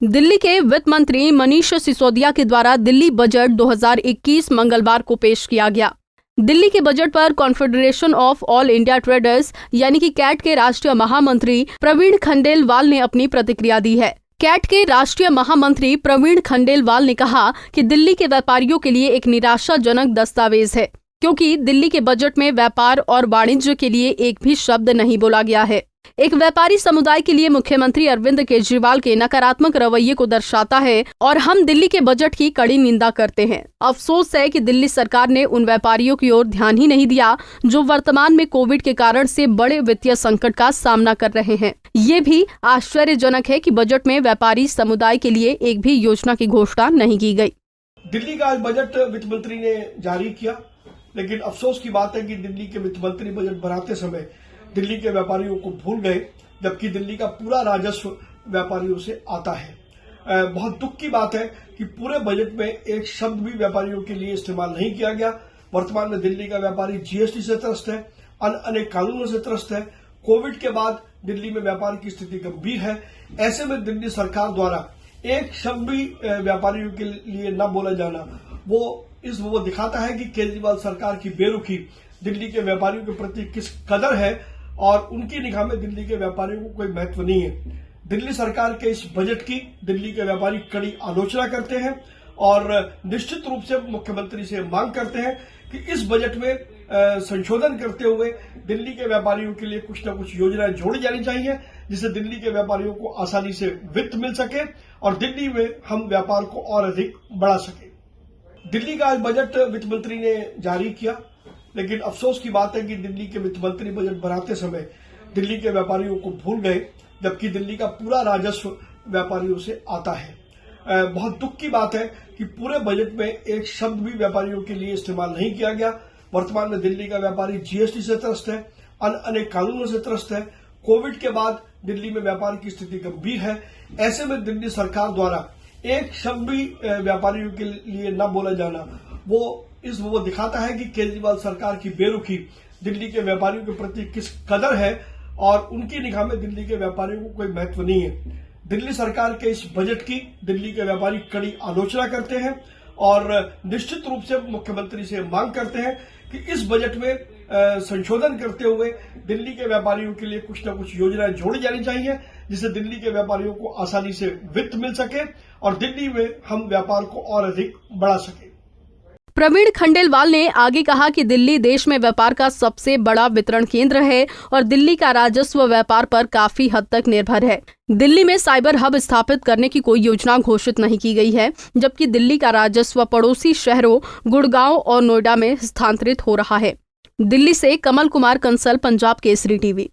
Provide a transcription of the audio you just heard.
दिल्ली के वित्त मंत्री मनीष सिसोदिया के द्वारा दिल्ली बजट 2021 मंगलवार को पेश किया गया। दिल्ली के बजट पर confederation of all India traders यानी कि कैट के राष्ट्रीय महामंत्री प्रवीण खंडेलवाल ने अपनी प्रतिक्रिया दी है। कैट के राष्ट्रीय महामंत्री प्रवीण खंडेलवाल ने कहा कि दिल्ली के व्यापारियों के लिए एक निराशाजनक दस्तावेज है, क्योंकि दिल्ली के बजट में व्यापार और वाणिज्य के लिए एक भी शब्द नहीं बोला गया है। एक व्यापारी समुदाय के लिए मुख्यमंत्री अरविंद केजरीवाल के नकारात्मक रवैये को दर्शाता है और हम दिल्ली के बजट की कड़ी निंदा करते हैं। अफसोस है कि दिल्ली सरकार ने उन व्यापारियों की ओर ध्यान ही नहीं दिया जो वर्तमान में कोविड के कारण से बड़े वित्तीय संकट का सामना कर रहे हैं। ये भी आश्चर्यजनक है कि बजट में व्यापारी समुदाय के लिए एक भी योजना की घोषणा नहीं की गई। दिल्ली का बजट वित्त मंत्री ने जारी किया, लेकिन अफसोस की बात है कि दिल्ली के वित्त मंत्री बजट बनाते समय दिल्ली के व्यापारियों को भूल गए, जबकि दिल्ली का पूरा राजस्व व्यापारियों से आता है। बहुत दुख की बात है कि पूरे बजट में एक शब्द भी व्यापारियों के लिए इस्तेमाल नहीं किया गया। वर्तमान में दिल्ली का व्यापारी जीएसटी से त्रस्त है, अनेक कानूनों से त्रस्त है। कोविड के बाद दिल्ली में व्यापार की स्थिति गंभीर है। ऐसे में दिल्ली सरकार द्वारा एक शब्द भी व्यापारियों के लिए न बोला जाना वो दिखाता है कि केजरीवाल सरकार की बेरुखी दिल्ली के व्यापारियों के प्रति किस कदर है और उनकी निगाह में दिल्ली के व्यापारियों को कोई महत्व नहीं है। दिल्ली सरकार के इस बजट की दिल्ली के व्यापारी कड़ी आलोचना करते हैं और निश्चित रूप से मुख्यमंत्री से मांग करते हैं कि इस बजट में संशोधन करते हुए दिल्ली के व्यापारियों के लिए कुछ न कुछ योजनाएं जोड़ी जानी चाहिए, जिससे दिल्ली के व्यापारियों को आसानी से वित्त मिल सके और दिल्ली में हम व्यापार को और अधिक बढ़ा सके। दिल्ली का बजट वित्त मंत्री ने जारी किया, लेकिन अफसोस की बात है कि दिल्ली के वित्त मंत्री बजट बनाते समय दिल्ली के व्यापारियों को भूल गए, जबकि दिल्ली का पूरा राजस्व व्यापारियों से आता है। बहुत दुख की बात है कि पूरे बजट में एक शब्द भी व्यापारियों के लिए इस्तेमाल नहीं किया गया। वर्तमान में दिल्ली का व्यापारी जीएसटी से त्रस्त है, अनेक कानूनों से त्रस्त है। कोविड के बाद दिल्ली में व्यापार की स्थिति गंभीर है। ऐसे में दिल्ली सरकार द्वारा एक शब्द भी व्यापारियों के लिए न बोला जाना वो दिखाता है कि केजरीवाल सरकार की बेरुखी दिल्ली के व्यापारियों के प्रति किस कदर है और उनकी निगाह में दिल्ली के व्यापारियों को कोई महत्व नहीं है। दिल्ली सरकार के इस बजट की दिल्ली के व्यापारी कड़ी आलोचना करते हैं और निश्चित रूप से मुख्यमंत्री से मांग करते हैं कि इस बजट में संशोधन करते हुए दिल्ली के व्यापारियों के लिए कुछ न कुछ योजनाएं जोड़ी जानी चाहिए, जिससे दिल्ली के व्यापारियों को आसानी से वित्त मिल सके और दिल्ली में हम व्यापार को और अधिक बढ़ा सके। प्रवीण खंडेलवाल ने आगे कहा कि दिल्ली देश में व्यापार का सबसे बड़ा वितरण केंद्र है और दिल्ली का राजस्व व्यापार पर काफी हद तक निर्भर है। दिल्ली में साइबर हब स्थापित करने की कोई योजना घोषित नहीं की गई है, जबकि दिल्ली का राजस्व पड़ोसी शहरों गुड़गांव और नोएडा में स्थानांतरित हो रहा है। दिल्ली से कमल कुमार कंसल, पंजाब केसरी टीवी।